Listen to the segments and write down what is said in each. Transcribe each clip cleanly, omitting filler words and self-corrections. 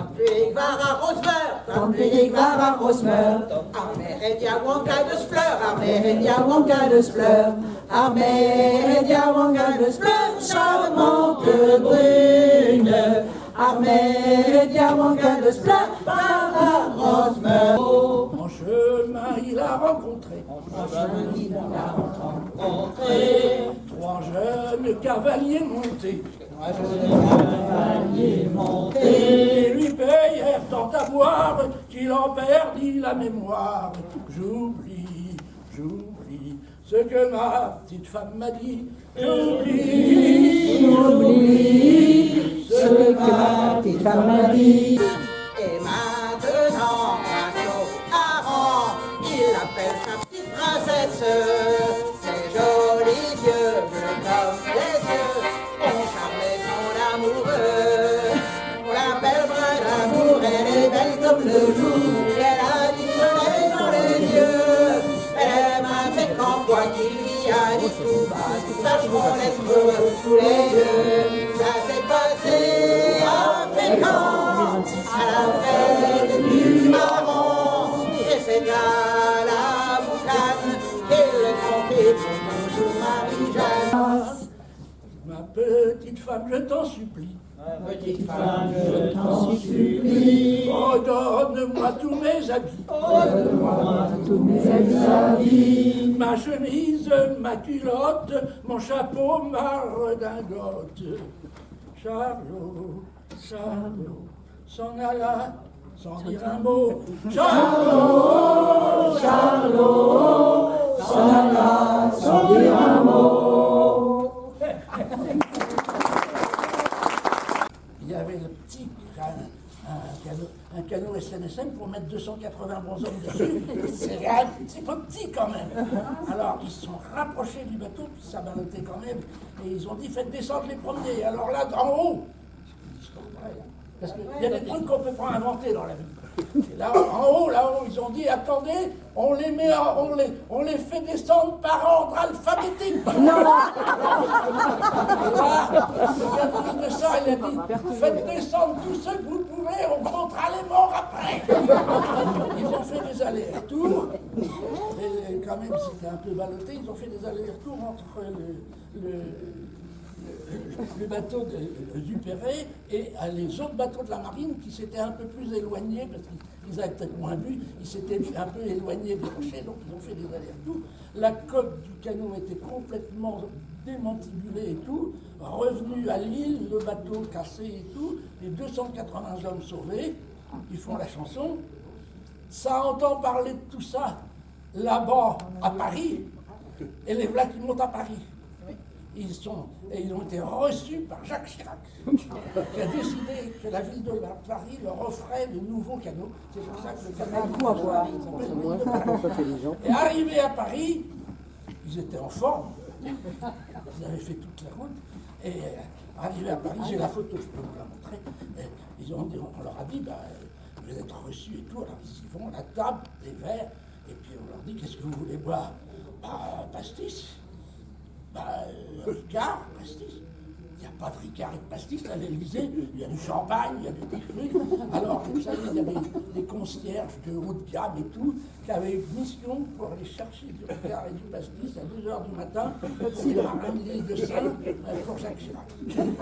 Ludwig war a Rosmer, Tom Ludwig war a Rosmer. Armedia Wonka de Spleur, Armedia Wonka de Spleur, Armedia Wonka de Spleur, charmante brune. Armedia Wonka de Spleur, Barbara Rosmer. En chemin, il a rencontré. Trois jeunes cavaliers montés. Et lui payèrent tant à boire qu'il en perdit la mémoire. J'oublie ce que ma petite femme m'a dit. J'oublie ce que ma petite femme m'a dit. Et maintenant, Aaron, il appelle sa petite princesse. Ses jolis yeux bleus comme les yeux ont charmé son amoureux. On l'appelle brin d'amour, elle est belle comme le jour. Elle a du soleil dans les yeux. Elle aime un Fécampois qui lui a dit tout bas, tout vachement l'être sous les yeux. Ça s'est passé à Fécamp, à la fête du marron. Et c'est à la boucane qu'elle est trompée pour toujours Marie-Jeanne. ma petite femme, je t'en supplie. Petite femme, je t'en supplie. Oh, donne-moi tous mes habits. Donne-moi tous mes habits. Ma chemise, ma culotte, mon chapeau, ma redingote. Charlot, Charlot, s'en alla sans dire un mot. Charlot, Charlot, s'en alla sans dire un mot. Il y avait le petit un canot SNSM pour mettre 280 bonshommes dessus. C'est un petit peu petit quand même. Alors ils se sont rapprochés du bateau, puis ça ballottait quand même, et ils ont dit faites descendre les premiers. Alors là, d'en haut, parce qu'il y a des trucs qu'on ne peut pas inventer dans la vie. Et là, en haut, là-haut, ils ont dit attendez, on les fait descendre par ordre alphabétique. Non. Et là, le gars de ça, il a dit faites descendre tous ceux que vous pouvez, on comptera les morts après. Ils ont fait des allers-retours, et quand même c'était un peu ballotté, ils ont fait des allers-retours entre le bateau de Duperré et les autres bateaux de la marine qui s'étaient un peu plus éloignés, parce qu'ils avaient peut-être moins vu, ils s'étaient un peu éloignés des rochers, donc ils ont fait des allers-retours. La coque du canot était complètement démantibulée et tout, revenu à l'île, le bateau cassé et tout, les 280 hommes sauvés, ils font la chanson. Ça entend parler de tout ça là-bas à Paris, et les voilà qui montent à Paris. Ils ont été reçus par Jacques Chirac, qui a décidé que la ville de Paris leur offrait de nouveaux canaux. C'est pour ça que le canal Et arrivés à Paris, ils étaient en forme, ils avaient fait toute la route, et arrivés à Paris, j'ai la photo, je peux vous la montrer, et on leur a dit, vous êtes reçus et tout, alors ils y vont, la table, les verres, et puis on leur dit, qu'est-ce que vous voulez boire? Pastis. Ricard, pastis. Il n'y a pas de Ricard et de pastis à l'Élysée, il y a du champagne, il y a des trucs. Alors, vous savez, il y avait des concierges de haut de gamme et tout, qui avaient une mission pour aller chercher du Ricard et du pastis à 2 h du matin, pour les marines de Seine, pour Jacques Chirac.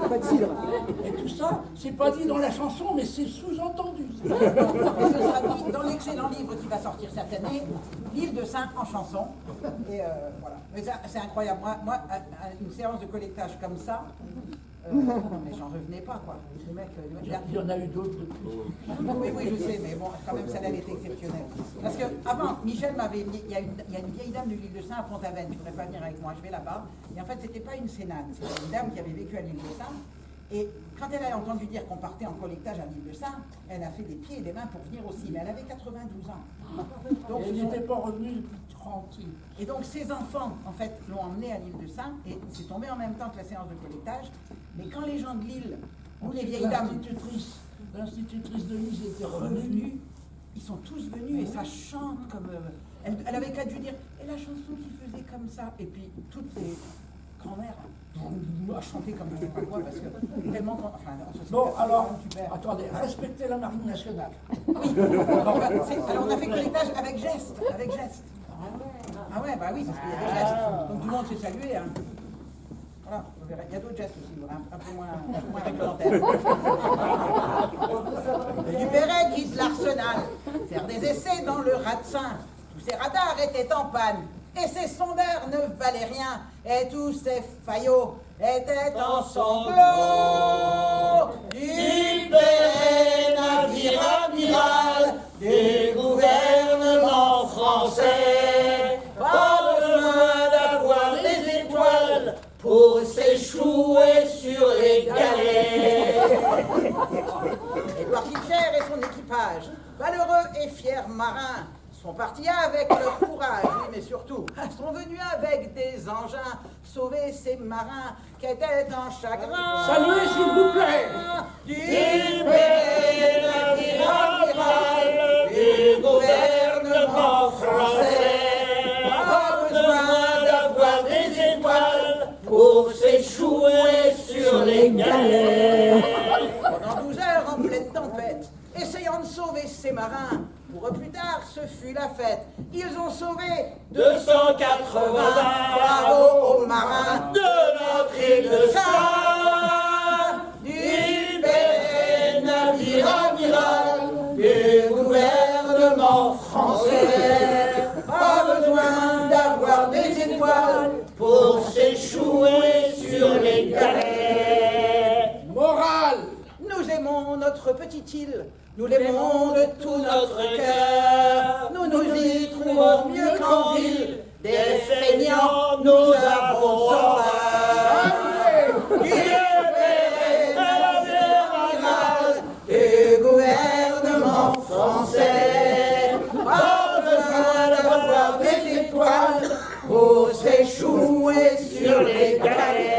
Pas de cidre. Et tout ça, c'est pas dit dans la chanson, mais c'est sous-entendu. Et ce sera dit dans l'excellent livre qui va sortir cette année, L'île de Saint en chanson. Et voilà. Mais c'est incroyable. Moi, une séance de collectage comme ça, mais j'en revenais pas, quoi. Le mec, Il y en a eu d'autres depuis. oui, je sais, mais bon, quand même, celle-là, elle était exceptionnelle. Parce que avant, Michel m'avait dit, il y a une vieille dame de l'île de Saint à Pont-Aven, tu ne voudrais pas venir avec moi, je vais là-bas. Et en fait, c'était pas une sénane, c'était une dame qui avait vécu à l'île de Saint. Et quand elle a entendu dire qu'on partait en collectage à l'île de Saint, elle a fait des pieds et des mains pour venir aussi. Mais elle avait 92 ans. Donc, elle n'était pas revenue depuis 30 ans. Et donc ses enfants, en fait, l'ont emmenée à l'île de Saint, et c'est tombé en même temps que la séance de collectage. Mais quand les gens de l'île, ou les vieilles dames, l'institutrice de l'île était revenue, ils sont tous venus, et ça chante comme... elle avait qu'à dû dire, et la chanson qui faisait comme ça, et puis toutes les grand-mères à chanter comme je ne sais pas quoi, parce que tellement enfin, Bon, alors, super. attendez, respectez la marine nationale. Alors on a fait collectage avec geste, avec geste. Ah ouais, bah oui, parce qu'il y a des gestes. Donc tout le monde s'est salué. Hein. Voilà, vous verrez. Il y a d'autres gestes aussi, un peu moins réglementaires. Le Dupéret quitte l'Arsenal, faire des essais dans le Ratsin. Tous ses radars étaient en panne, et ses sondeurs ne valaient rien, et tous ses faillots étaient en sanglots. Dupéret, navire amiral du gouvernement français, pas besoin d'avoir des étoiles pour s'échouer sur les galets. Édouard Kilcher et son équipage, valeureux et fiers marins, sont partis avec leur courage, oui, mais surtout, sont venus avec des engins sauver ces marins qui étaient en chagrin. Saluez, s'il vous plaît. Dupéret, navire amiral du gouvernement français, pas besoin d'avoir des étoiles pour s'échouer sur les galets. Pendant 12 heures en pleine tempête, essayant de sauver ces marins, pour eux plus tard, ce fut la fête. Ils ont sauvé 280. Bravo aux marins de notre île de Saint. Dupéret, navire amiral du gouvernement français. Pas besoin d'avoir des étoiles pour s'échouer sur les galets. Morale. Nous aimons notre petite île, nous l'aimons de tout notre cœur. Nous nous y trouvons mieux qu'en ville, des feignants nous avons horreur. Dupéret, navire amiral du gouvernement français, pas besoin d'avoir des étoiles pour s'échouer sur les galets.